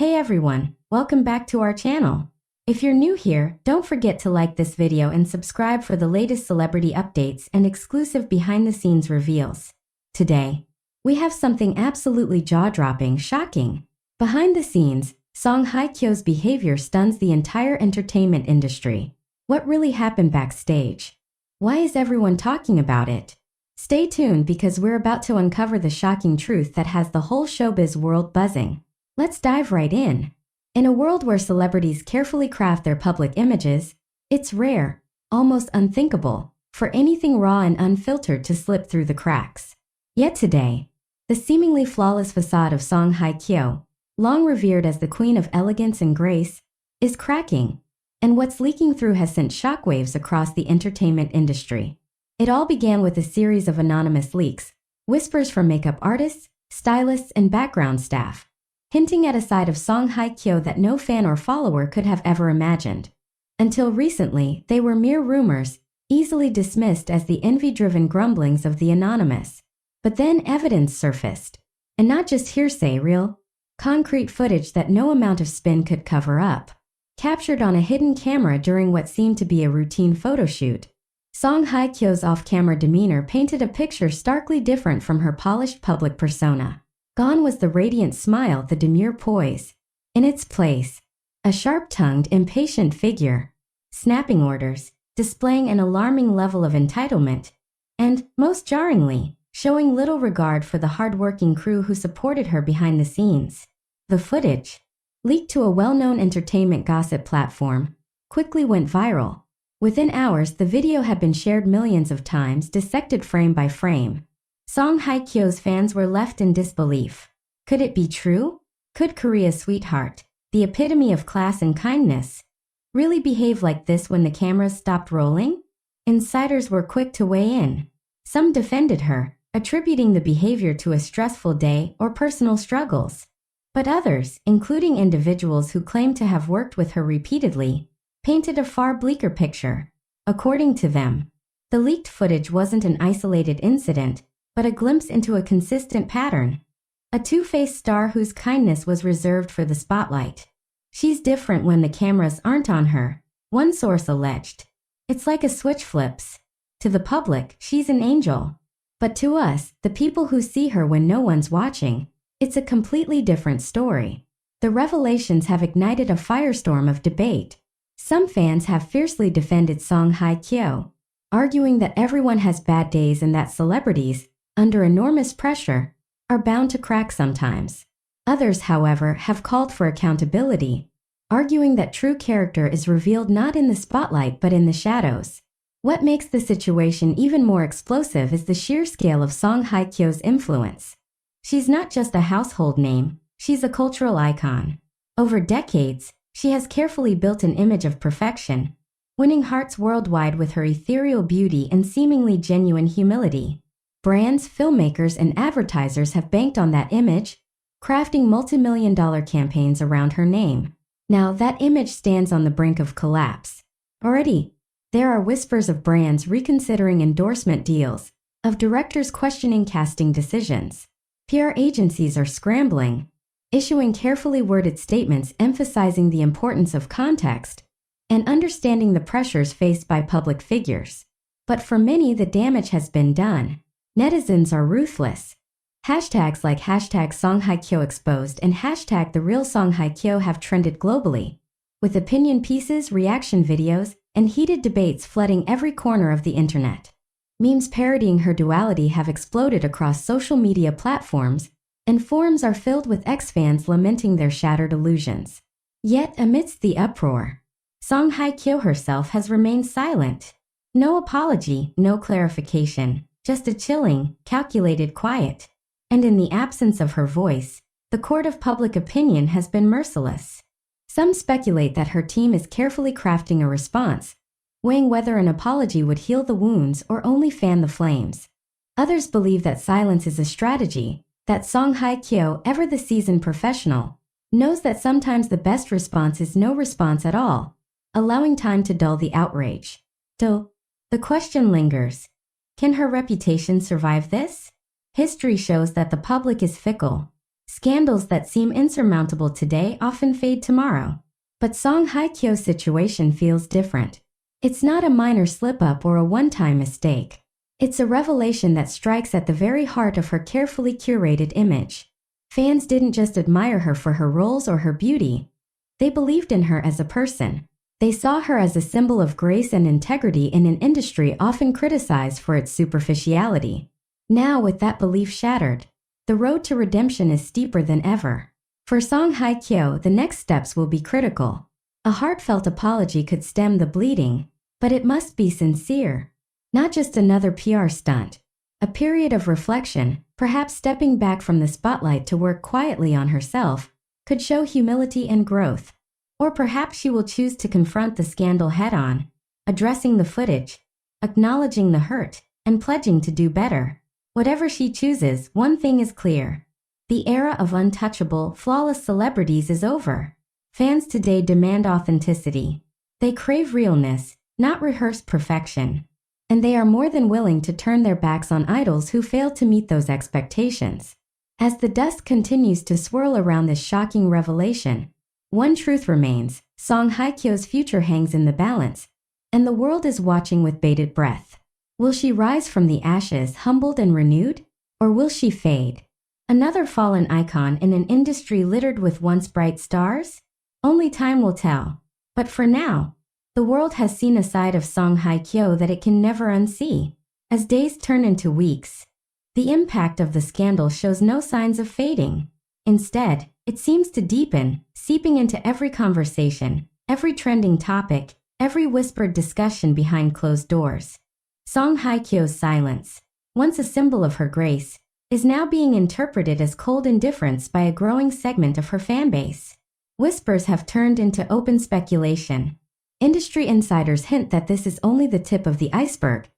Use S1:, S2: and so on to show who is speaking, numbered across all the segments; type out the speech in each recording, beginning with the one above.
S1: Hey everyone, welcome back to our channel. If you're new here, don't forget to like this video and subscribe for the latest celebrity updates and exclusive behind-the-scenes reveals. Today, we have something absolutely jaw-dropping, shocking. Behind the scenes, Song Hye Kyo's behavior stuns the entire entertainment industry. What really happened backstage? Why is everyone talking about it? Stay tuned because we're about to uncover the shocking truth that has the whole showbiz world buzzing. Let's dive right in. In a world where celebrities carefully craft their public images, it's rare, almost unthinkable, for anything raw and unfiltered to slip through the cracks. Yet today, the seemingly flawless facade of Song Hye Kyo, long revered as the queen of elegance and grace, is cracking, and what's leaking through has sent shockwaves across the entertainment industry. It all began with a series of anonymous leaks, whispers from makeup artists, stylists, and background staff, hinting at a side of Song Hye Kyo that no fan or follower could have ever imagined. Until recently, they were mere rumors, easily dismissed as the envy-driven grumblings of the anonymous. But then evidence surfaced, and not just hearsay, real, concrete footage that no amount of spin could cover up. Captured on a hidden camera during what seemed to be a routine photo shoot, Song Hye Kyo's off-camera demeanor painted a picture starkly different from her polished public persona. Gone was the radiant smile, the demure poise. In its place, a sharp-tongued, impatient figure, snapping orders, displaying an alarming level of entitlement, and, most jarringly, showing little regard for the hard-working crew who supported her behind the scenes. The footage, leaked to a well-known entertainment gossip platform, quickly went viral. Within hours, the video had been shared millions of times, dissected frame by frame. Song Hye Kyo's fans were left in disbelief. Could it be true? Could Korea's sweetheart, the epitome of class and kindness, really behave like this when the cameras stopped rolling? Insiders were quick to weigh in. Some defended her, attributing the behavior to a stressful day or personal struggles. But others, including individuals who claimed to have worked with her repeatedly, painted a far bleaker picture. According to them, the leaked footage wasn't an isolated incident, but a glimpse into a consistent pattern. A two-faced star whose kindness was reserved for the spotlight. She's different when the cameras aren't on her, one source alleged. It's like a switch flips. To the public, she's an angel. But to us, the people who see her when no one's watching, it's a completely different story. The revelations have ignited a firestorm of debate. Some fans have fiercely defended Song Hye Kyo, arguing that everyone has bad days and that celebrities, under enormous pressure, are bound to crack sometimes. Others, however, have called for accountability, arguing that true character is revealed not in the spotlight but in the shadows. What makes the situation even more explosive is the sheer scale of Song Hye Kyo's influence. She's not just a household name, she's a cultural icon. Over decades, she has carefully built an image of perfection, winning hearts worldwide with her ethereal beauty and seemingly genuine humility. Brands, filmmakers, and advertisers have banked on that image, crafting multi-million-dollar campaigns around her name. Now, that image stands on the brink of collapse. Already, there are whispers of brands reconsidering endorsement deals, of directors questioning casting decisions. PR agencies are scrambling, issuing carefully worded statements emphasizing the importance of context and understanding the pressures faced by public figures. But for many, the damage has been done. Netizens are ruthless. Hashtags like hashtag Song Hye Kyo exposed and hashtag the real Song Hye Kyo have trended globally, with opinion pieces, reaction videos, and heated debates flooding every corner of the internet. Memes parodying her duality have exploded across social media platforms, and forums are filled with ex-fans lamenting their shattered illusions. Yet, amidst the uproar, Song Hye Kyo herself has remained silent. No apology, no clarification, just a chilling, calculated quiet. And in the absence of her voice, the court of public opinion has been merciless. Some speculate that her team is carefully crafting a response, weighing whether an apology would heal the wounds or only fan the flames. Others believe that silence is a strategy, that Song Hye Kyo, ever the seasoned professional, knows that sometimes the best response is no response at all, allowing time to dull the outrage. Still, the question lingers. Can her reputation survive this? History shows that the public is fickle. Scandals that seem insurmountable today often fade tomorrow. But Song Hye Kyo's situation feels different. It's not a minor slip-up or a one-time mistake. It's a revelation that strikes at the very heart of her carefully curated image. Fans didn't just admire her for her roles or her beauty. They believed in her as a person. They saw her as a symbol of grace and integrity in an industry often criticized for its superficiality. Now, with that belief shattered, the road to redemption is steeper than ever. For Song Hye Kyo, the next steps will be critical. A heartfelt apology could stem the bleeding, but it must be sincere. Not just another PR stunt. A period of reflection, perhaps stepping back from the spotlight to work quietly on herself, could show humility and growth. Or perhaps she will choose to confront the scandal head-on, addressing the footage, acknowledging the hurt, and pledging to do better. Whatever she chooses, one thing is clear. The era of untouchable, flawless celebrities is over. Fans today demand authenticity. They crave realness, not rehearsed perfection. And they are more than willing to turn their backs on idols who fail to meet those expectations. As the dust continues to swirl around this shocking revelation, one truth remains: Song Hye Kyo's future hangs in the balance, and the world is watching with bated breath. Will she rise from the ashes humbled and renewed? Or will she fade? Another fallen icon in an industry littered with once bright stars? Only time will tell. But for now, the world has seen a side of Song Hye Kyo that it can never unsee. As days turn into weeks, the impact of the scandal shows no signs of fading. Instead, it seems to deepen, seeping into every conversation, every trending topic, every whispered discussion behind closed doors. Song Hye Kyo's silence, once a symbol of her grace, is now being interpreted as cold indifference by a growing segment of her fanbase. Whispers have turned into open speculation. Industry insiders hint that this is only the tip of the iceberg,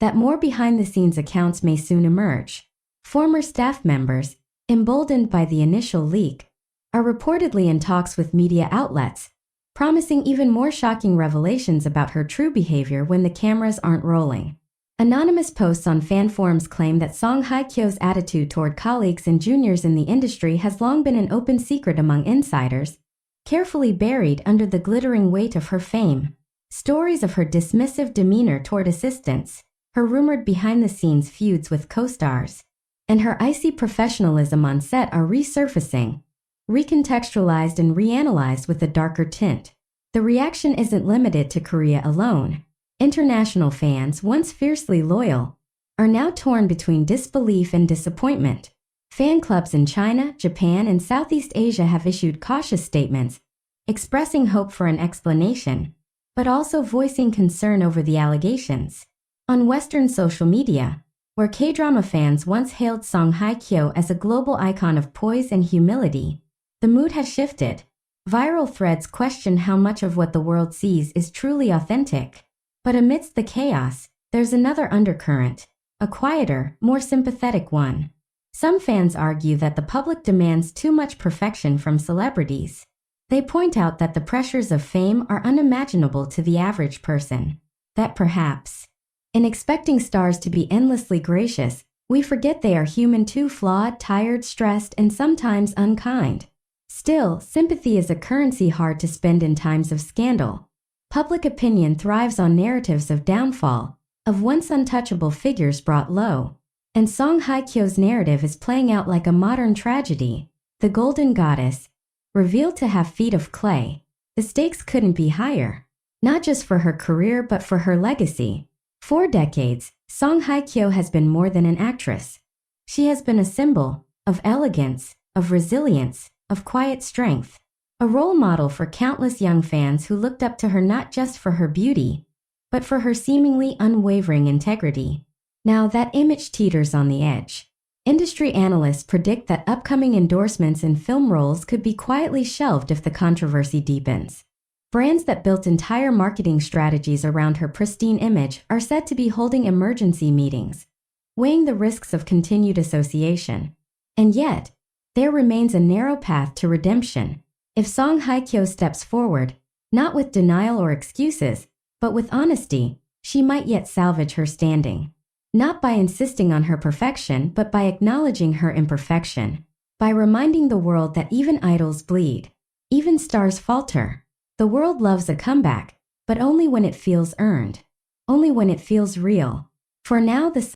S1: that more behind-the-scenes accounts may soon emerge. Former staff members, emboldened by the initial leak, are reportedly in talks with media outlets, promising even more shocking revelations about her true behavior when the cameras aren't rolling. Anonymous posts on fan forums claim that Song Hye Kyo's attitude toward colleagues and juniors in the industry has long been an open secret among insiders, carefully buried under the glittering weight of her fame. Stories of her dismissive demeanor toward assistants, her rumored behind-the-scenes feuds with co-stars, and her icy professionalism on set are resurfacing, recontextualized and reanalyzed with a darker tint. The reaction isn't limited to Korea alone. International fans, once fiercely loyal, are now torn between disbelief and disappointment. Fan clubs in China, Japan, and Southeast Asia have issued cautious statements, expressing hope for an explanation, but also voicing concern over the allegations. On Western social media, where K-drama fans once hailed Song Hye Kyo as a global icon of poise and humility, the mood has shifted. Viral threads question how much of what the world sees is truly authentic. But amidst the chaos, there's another undercurrent, a quieter, more sympathetic one. Some fans argue that the public demands too much perfection from celebrities. They point out that the pressures of fame are unimaginable to the average person. That perhaps, in expecting stars to be endlessly gracious, we forget they are human too, flawed, tired, stressed, and sometimes unkind. Still, sympathy is a currency hard to spend in times of scandal. Public opinion thrives on narratives of downfall, of once untouchable figures brought low. And Song Hye Kyo's narrative is playing out like a modern tragedy. The golden goddess, revealed to have feet of clay. The stakes couldn't be higher. Not just for her career but for her legacy. For decades, Song Hye Kyo has been more than an actress. She has been a symbol of elegance, of resilience, of quiet strength. A role model for countless young fans who looked up to her not just for her beauty, but for her seemingly unwavering integrity. Now that image teeters on the edge. Industry analysts predict that upcoming endorsements and film roles could be quietly shelved if the controversy deepens. Brands that built entire marketing strategies around her pristine image are said to be holding emergency meetings, weighing the risks of continued association. And yet, there remains a narrow path to redemption. If Song Hye Kyo steps forward, not with denial or excuses, but with honesty, she might yet salvage her standing. Not by insisting on her perfection, but by acknowledging her imperfection. by reminding the world that even idols bleed, even stars falter. The world loves a comeback, but only when it feels earned, only when it feels real. For now, the